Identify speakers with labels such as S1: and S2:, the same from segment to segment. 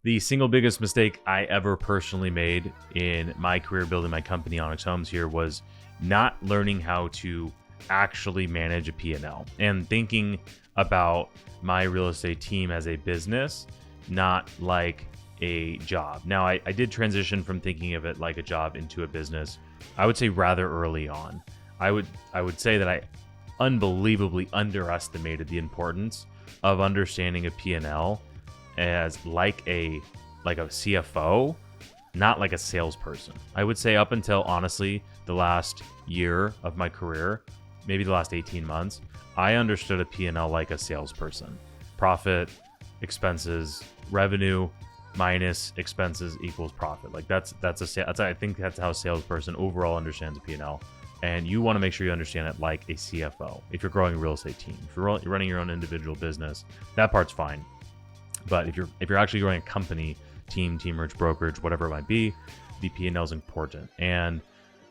S1: The single biggest mistake I ever personally made in my career building my company, Onyx Homes here, was not learning how to actually manage a P&L and thinking about my real estate team as a business, not like a job. Now, I did transition from thinking of it like a job into a business, I would say rather early on. I would say that I unbelievably underestimated the importance of understanding a P&L as like a CFO, not like a salesperson. I would say up until honestly the last year of my career, maybe the last 18 months, I understood a P&L like a salesperson. Profit, expenses, revenue minus expenses equals profit. Like I think that's how a salesperson overall understands a P&L. And you want to make sure you understand it like a CFO. If you're growing a real estate team, if you're running your own individual business, that part's fine. But if you're actually growing a company, team merge, brokerage, whatever it might be, the P&L is important. And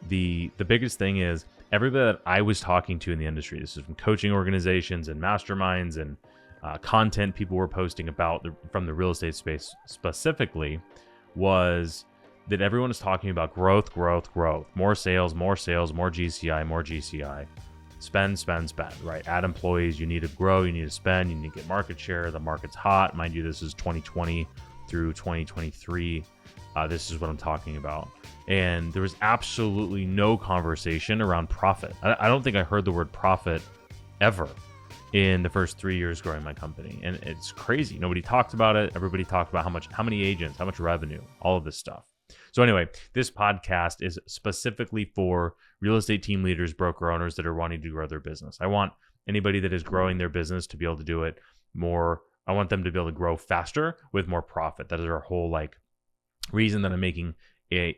S1: the biggest thing is everybody that I was talking to in the industry, this is from coaching organizations and masterminds and content people were posting about from the real estate space specifically, was that everyone is talking about growth, more sales, more GCI, spend, right? Add employees, you need to grow, you need to spend, you need to get market share. The market's hot. Mind you, this is 2020 through 2023. This is what I'm talking about. And there was absolutely no conversation around profit. I don't think I heard the word profit ever in the first 3 years growing my company. And it's crazy. Nobody talked about it. Everybody talked about how many agents, how much revenue, all of this stuff. So anyway, this podcast is specifically for real estate team leaders, broker owners that are wanting to grow their business. I want anybody that is growing their business to be able to do it more. I want them to be able to grow faster with more profit. That is our whole reason that I'm making a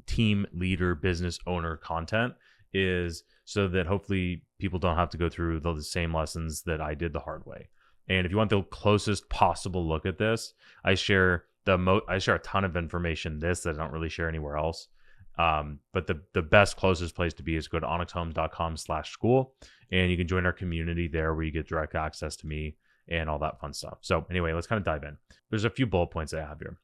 S1: team leader, business owner content, is so that hopefully people don't have to go through the same lessons that I did the hard way. And if you want the closest possible look at this, I share a ton of information that I don't really share anywhere else. But the best closest place to be is go to onyxhomes.com/school, and you can join our community there where you get direct access to me and all that fun stuff. So anyway, let's kind of dive in. There's a few bullet points I have here.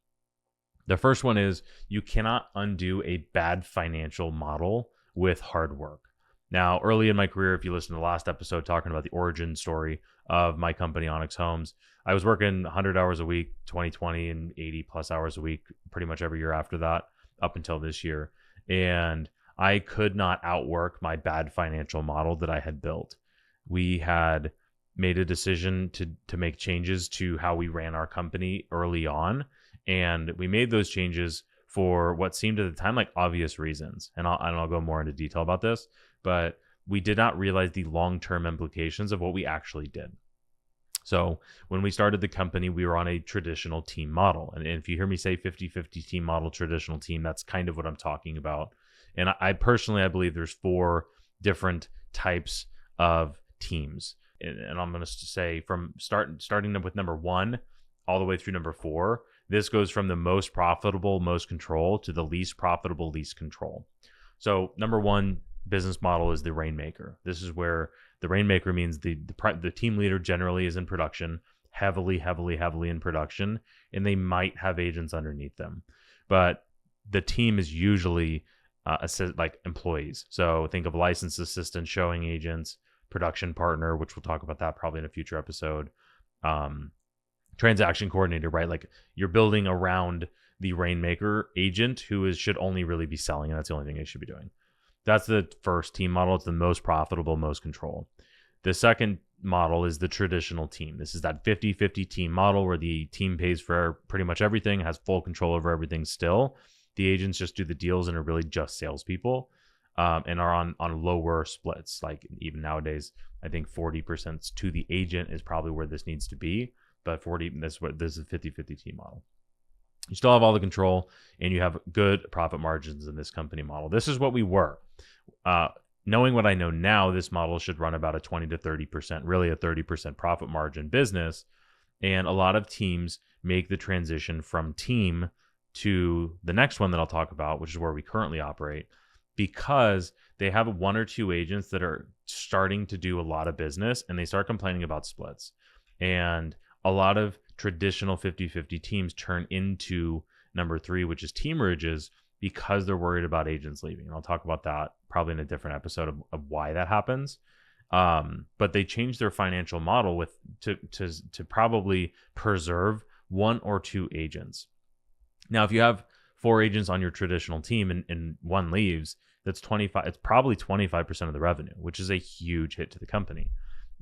S1: The first one is you cannot undo a bad financial model with hard work. Now, early in my career, if you listen to the last episode talking about the origin story of my company, Onyx Homes, I was working 100 hours a week, 2020, and 80 plus hours a week, pretty much every year after that, up until this year. And I could not outwork my bad financial model that I had built. We had made a decision to make changes to how we ran our company early on. And we made those changes for what seemed at the time like obvious reasons. And I'll go more into detail about this, but we did not realize the long-term implications of what we actually did. So when we started the company, we were on a traditional team model. And if you hear me say 50-50 team model, traditional team, that's kind of what I'm talking about. And I personally believe there's 4 different types of teams. And I'm going to say from starting with number 1 all the way through number 4, this goes from the most profitable, most control to the least profitable, least control. So number 1 business model is the rainmaker. This is where the rainmaker means the team leader generally is in production, heavily in production, and they might have agents underneath them. But the team is usually like employees. So think of licensed assistant, showing agents, production partner, which we'll talk about that probably in a future episode. Transaction coordinator, right? Like you're building around the rainmaker agent who should only really be selling, and that's the only thing they should be doing. That's the first team model. It's the most profitable, most control. The second model is the traditional team. This is that 50-50 team model where the team pays for pretty much everything, has full control over everything still. The agents just do the deals and are really just salespeople, and are on lower splits. Like even nowadays, I think 40% to the agent is probably where this needs to be. But this is a 50-50 team model. You still have all the control and you have good profit margins in this company model. This is what we were. Knowing what I know now, this model should run about a 20 to 30%, really a 30% profit margin business. And a lot of teams make the transition from team to the next one that I'll talk about, which is where we currently operate, because they have 1 or 2 agents that are starting to do a lot of business and they start complaining about splits. And a lot of traditional 50-50 teams turn into number 3, which is teamerages, because they're worried about agents leaving. And I'll talk about that probably in a different episode of why that happens. But they changed their financial model to probably preserve 1 or 2 agents. Now, if you have 4 agents on your traditional team and 1 leaves, that's 25. It's probably 25% of the revenue, which is a huge hit to the company,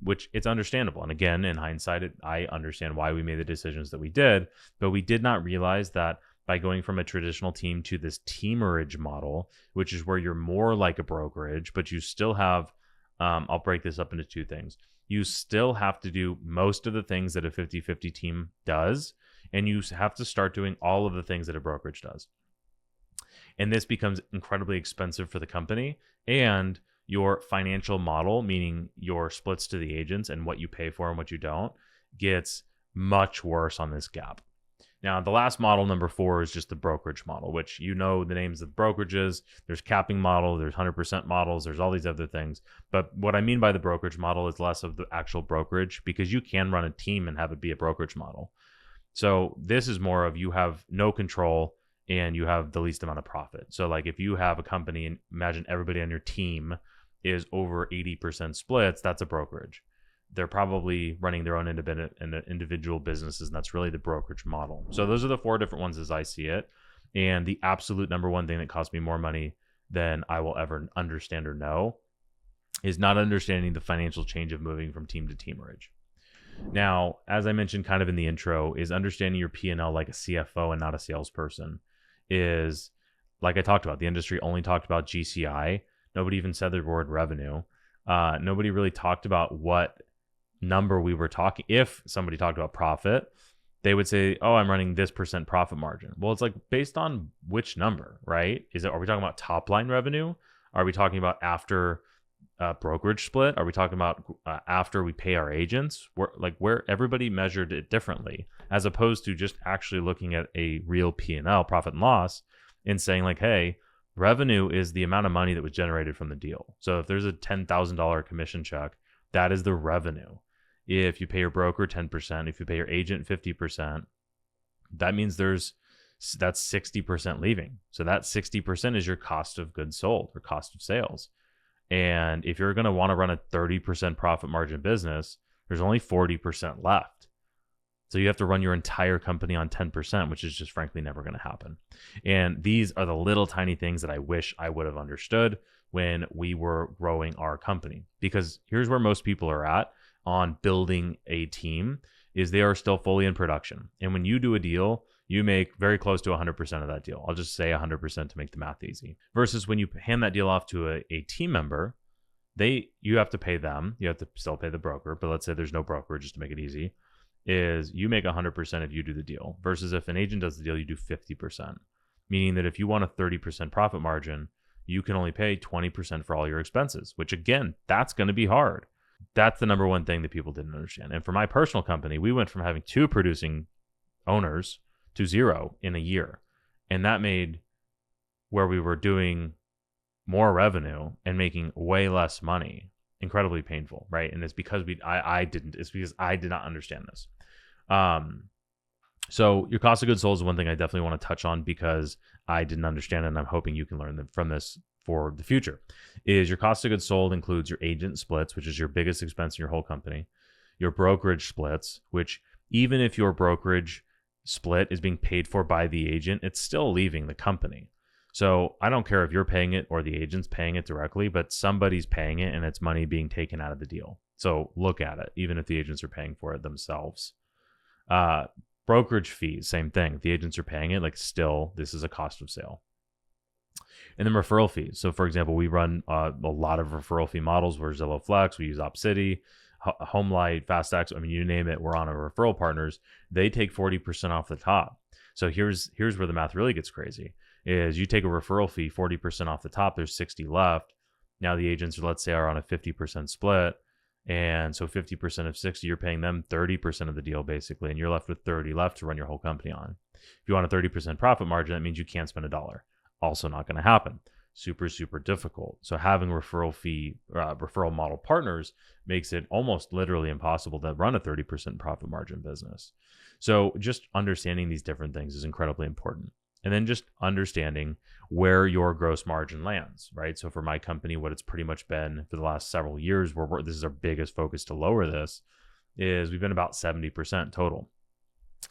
S1: which it's understandable. And again, in hindsight, I understand why we made the decisions that we did, but we did not realize that by going from a traditional team to this teamerage model, which is where you're more like a brokerage, but you still have, I'll break this up into 2 things. You still have to do most of the things that a 50-50 team does, and you have to start doing all of the things that a brokerage does. And this becomes incredibly expensive for the company, and your financial model, meaning your splits to the agents and what you pay for and what you don't, gets much worse on this gap. Now, the last model, number 4, is just the brokerage model, which the names of brokerages. There's capping model, there's 100% models, there's all these other things. But what I mean by the brokerage model is less of the actual brokerage, because you can run a team and have it be a brokerage model. So this is more of, you have no control and you have the least amount of profit. So like if you have a company and imagine everybody on your team is over 80% splits, that's a brokerage. They're probably running their own independent and individual businesses, and that's really the brokerage model. So those are the 4 different ones as I see it. And the absolute number 1 thing that cost me more money than I will ever understand or know is not understanding the financial change of moving from team to teamerage. Now, as I mentioned kind of in the intro, is understanding your P&L like a CFO and not a salesperson. Is, like I talked about, the industry only talked about GCI. Nobody even said the word revenue. Nobody really talked about what number we were talking. If somebody talked about profit, they would say, oh, I'm running this % profit margin. Well, it's like, based on which number, right? Are we talking about top line revenue? Are we talking about after brokerage split? Are we talking about after we pay our agents? Where everybody measured it differently, as opposed to just actually looking at a real P&L, profit and loss, and saying like, hey, revenue is the amount of money that was generated from the deal. So if there's a $10,000 commission check, that is the revenue. If you pay your broker 10%, if you pay your agent 50%, that means that's 60% leaving. So that 60% is your cost of goods sold or cost of sales. And if you're going to want to run a 30% profit margin business, there's only 40% left. So you have to run your entire company on 10%, which is just frankly never going to happen. And these are the little tiny things that I wish I would have understood when we were growing our company. Because here's where most people are at on building a team, is they are still fully in production. And when you do a deal, you make very close to 100% of that deal. I'll just say 100% to make the math easy. Versus when you hand that deal off to a team member, you have to pay them. You have to still pay the broker, but let's say there's no broker, just to make it easy, is you make 100% if you do the deal. Versus if an agent does the deal, you do 50%. Meaning that if you want a 30% profit margin, you can only pay 20% for all your expenses, which again, that's going to be hard. That's the number 1 thing that people didn't understand. And for my personal company, we went from having 2 producing owners to 0 in a year. And that made where we were doing more revenue and making way less money incredibly painful, right? And it's because it's because I did not understand this. So your cost of goods sold is one thing I definitely want to touch on, because I didn't understand it, and I'm hoping you can learn from this for the future. Is your cost of goods sold includes your agent splits, which is your biggest expense in your whole company, your brokerage splits, which even if your brokerage split is being paid for by the agent, it's still leaving the company. So I don't care if you're paying it or the agent's paying it directly, but somebody's paying it and it's money being taken out of the deal. So look at it, even if the agents are paying for it themselves. Brokerage fees, same thing. If the agents are paying it, still, this is a cost of sale. And then referral fees. So for example, we run a lot of referral fee models. We're Zillow Flex, we use OpCity, HomeLight, FastX. I mean, you name it, we're on our referral partners. They take 40% off the top. So here's where the math really gets crazy. Is you take a referral fee, 40% off the top, there's 60 left. Now the agents, let's say, are on a 50% split. And so 50% of 60, you're paying them 30% of the deal basically, and you're left with 30 left to run your whole company on. If you want a 30% profit margin, that means you can't spend $1. Also not going to happen. Super, super difficult. So having referral model partners makes it almost literally impossible to run a 30% profit margin business. So just understanding these different things is incredibly important. And then just understanding where your gross margin lands, right? So for my company, what it's pretty much been for the last several years, this is our biggest focus to lower this, is we've been about 70% total.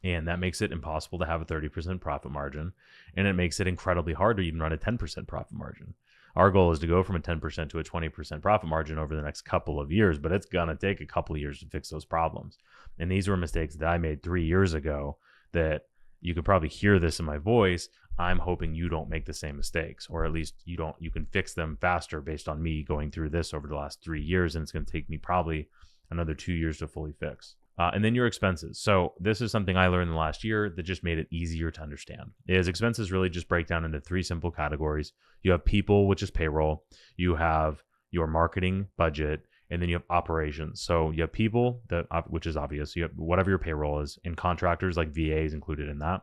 S1: And that makes it impossible to have a 30% profit margin. And it makes it incredibly hard to even run a 10% profit margin. Our goal is to go from a 10% to a 20% profit margin over the next couple of years, but it's going to take a couple of years to fix those problems. And these were mistakes that I made 3 years ago that you could probably hear this in my voice. I'm hoping you don't make the same mistakes, or at least you can fix them faster based on me going through this over the last 3 years. And it's going to take me probably another 2 years to fully fix. And then your expenses. So this is something I learned in the last year that just made it easier to understand. Expenses really just break down into 3 simple categories. You have people, which is payroll. You have your marketing budget, and then you have operations. So you have people, which is obvious. You have whatever your payroll is, and contractors like VAs included in that.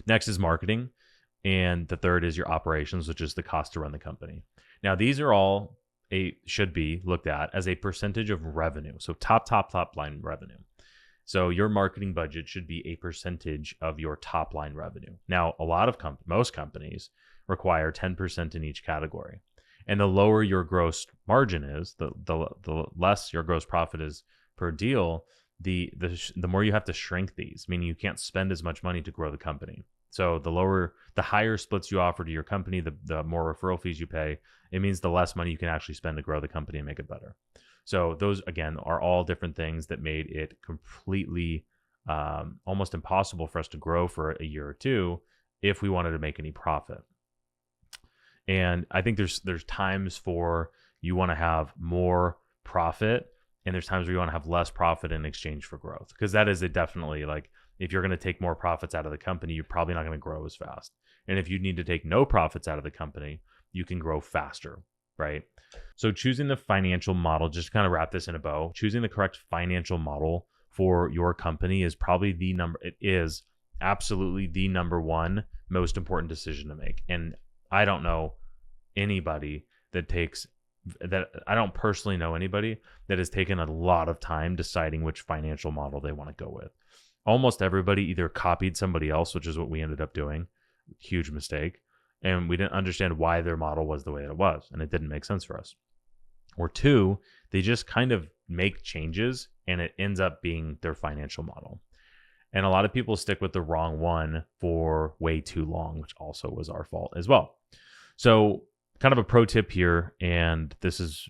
S1: Next is marketing. And the third is your operations, which is the cost to run the company. Now, these are all should be looked at as a percentage of revenue. So top line revenue. So your marketing budget should be a percentage of your top line revenue. Now, most companies require 10% in each category. And the lower your gross margin is, the less your gross profit is per deal, the more you have to shrink these, meaning you can't spend as much money to grow the company. So the higher splits you offer to your company, the more referral fees you pay, it means the less money you can actually spend to grow the company and make it better. So those, again, are all different things that made it completely almost impossible for us to grow for a year or two if we wanted to make any profit. And I think there's times for you want to have more profit, and there's times where you want to have less profit in exchange for growth, because that is definitely like, if you're going to take more profits out of the company, you're probably not going to grow as fast. And if you need to take no profits out of the company, you can grow faster, right? So choosing the financial model, just to kind of wrap this in a bow, choosing the correct financial model for your company is probably it is absolutely the number one most important decision to make. And I don't know anybody I don't personally know anybody that has taken a lot of time deciding which financial model they want to go with. Almost everybody either copied somebody else, which is what we ended up doing, huge mistake, and we didn't understand why their model was the way it was, and it didn't make sense for us. Or 2, they just kind of make changes, and it ends up being their financial model. And a lot of people stick with the wrong one for way too long, which also was our fault as well. So kind of a pro tip here, and this is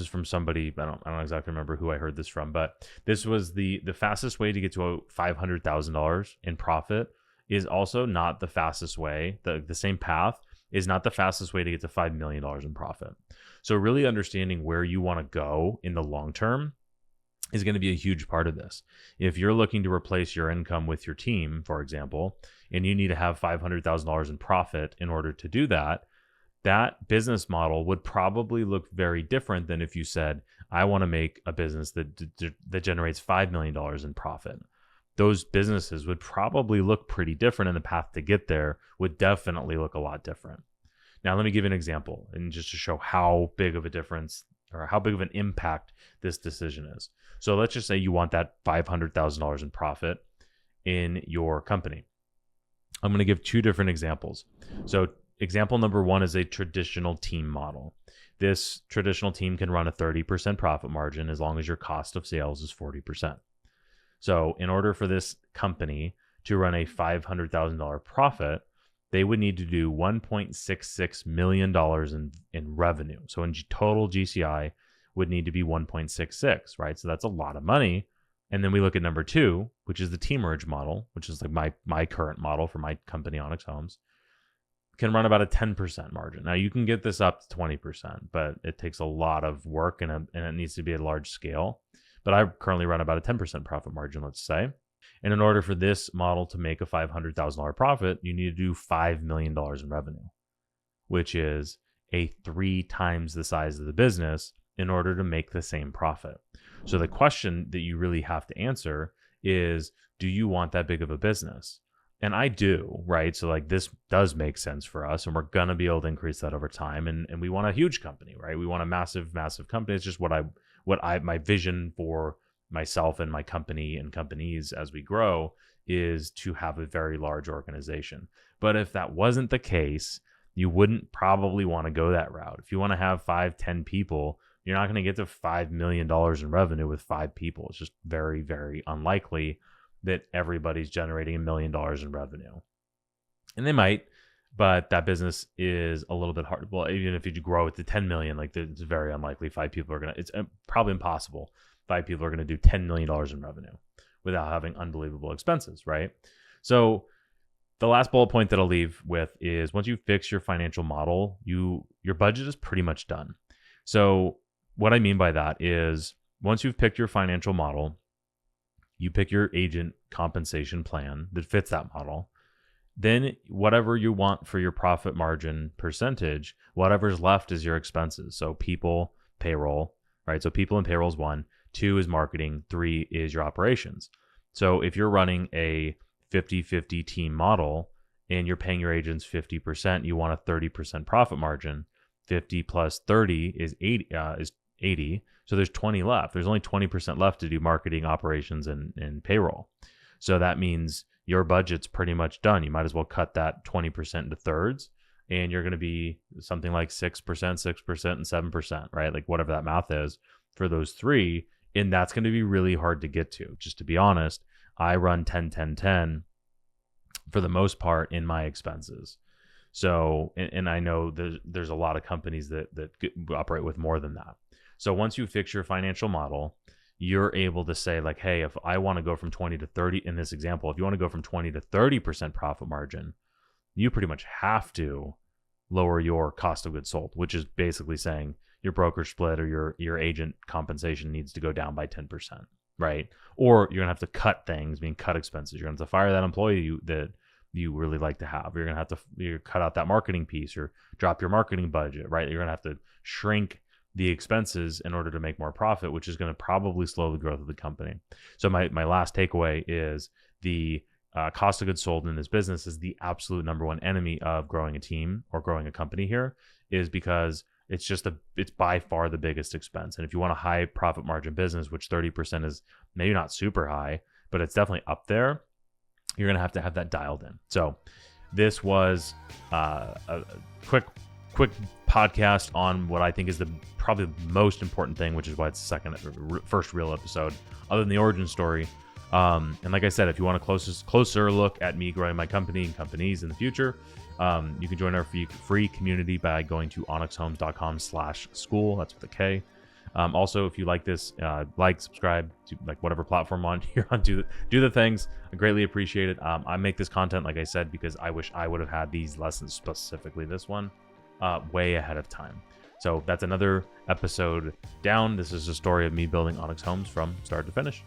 S1: from somebody, I don't exactly remember who I heard this from, but this was the fastest way to get to $500,000 in profit is also not the fastest way. The same path is not the fastest way to get to $5 million in profit. So really understanding where you want to go in the long term is going to be a huge part of this. If you're looking to replace your income with your team, for example, and you need to have $500,000 in profit in order to do that, that business model would probably look very different than if you said, I want to make a business that generates $5 million in profit. Those businesses would probably look pretty different, and the path to get there would definitely look a lot different. Now, let me give you an example, and just to show how big of a difference or how big of an impact this decision is. So let's just say you want that $500,000 in profit in your company. I'm going to give 2 different examples. So example number 1 is a traditional team model. This traditional team can run a 30% profit margin as long as your cost of sales is 40%. So in order for this company to run a $500,000 profit, they would need to do $1.66 million in revenue. So in total, GCI would need to be 1.66, right? So that's a lot of money. And then we look at number 2, which is the team-merge model, which is like my current model for my company, Onyx Homes, can run about a 10% margin. Now you can get this up to 20%, but it takes a lot of work and it needs to be a large scale. But I currently run about a 10% profit margin, let's say. And in order for this model to make a $500,000 profit, you need to do $5 million in revenue, which is 3 times the size of the business in order to make the same profit. So the question that you really have to answer is, do you want that big of a business? And I do, right? So like this does make sense for us, and we're going to be able to increase that over time. And we want a huge company, right? We want a massive, massive company. It's just my vision for myself and my company and companies as we grow is to have a very large organization. But if that wasn't the case, you wouldn't probably want to go that route. If you want to have 5-10 people, you're not going to get to $5 million in revenue with 5 people. It's just very, very unlikely that everybody's generating $1 million in revenue. And they might, but that business is a little bit hard. Well, even if you grow it to 10 million, like it's very unlikely 5 people are going to, it's probably impossible 5 people are going to do $10 million in revenue without having unbelievable expenses, right? So the last bullet point that I'll leave with is once you fix your financial model, your budget is pretty much done. So what I mean by that is once you've picked your financial model, you pick your agent compensation plan that fits that model. Then whatever you want for your profit margin percentage, whatever's left is your expenses. So people, payroll, right? So people and payroll is 1, 2 is marketing, 3 is your operations. So if you're running a 50-50 team model and you're paying your agents 50%, you want a 30% profit margin. 50 plus 30 is 80. So there's 20 left. There's only 20% left to do marketing, operations, and payroll. So that means your budget's pretty much done. You might as well cut that 20% into thirds, and you're going to be something like 6%, 6%, and 7%, right? Like whatever that math is for those 3. And that's going to be really hard to get to. Just to be honest, I run 10-10-10 for the most part in my expenses. So, and I know there's a lot of companies that operate with more than that. So once you fix your financial model, you're able to say like, hey, if I want to go from 20 to 30 in this example, if you want to go from 20 to 30% profit margin, you pretty much have to lower your cost of goods sold, which is basically saying your brokerage split or your agent compensation needs to go down by 10%, right? Or you're gonna have to cut things, cut expenses. You're gonna have to fire that employee that you really like to have. You're gonna have to cut out that marketing piece or drop your marketing budget, right? You're gonna have to shrink the expenses in order to make more profit, which is going to probably slow the growth of the company. So my last takeaway is the cost of goods sold in this business is the absolute number one enemy of growing a team or growing a company here, is because it's by far the biggest expense. And if you want a high profit margin business, which 30% is maybe not super high, but it's definitely up there, you're going to have that dialed in. So this was a quick podcast on what I think is probably the most important thing, which is why it's the first real episode other than the origin story. And like I said, if you want a closer look at me growing my company and companies in the future, you can join our free community by going to onyxhomes.com/school. That's with a K. Also, if you like this, subscribe to whatever platform you're on, do the things. I greatly appreciate it. I make this content, like I said, because I wish I would have had these lessons, specifically this one, way ahead of time. So that's another episode down. This is a story of me building Onyx Homes from start to finish.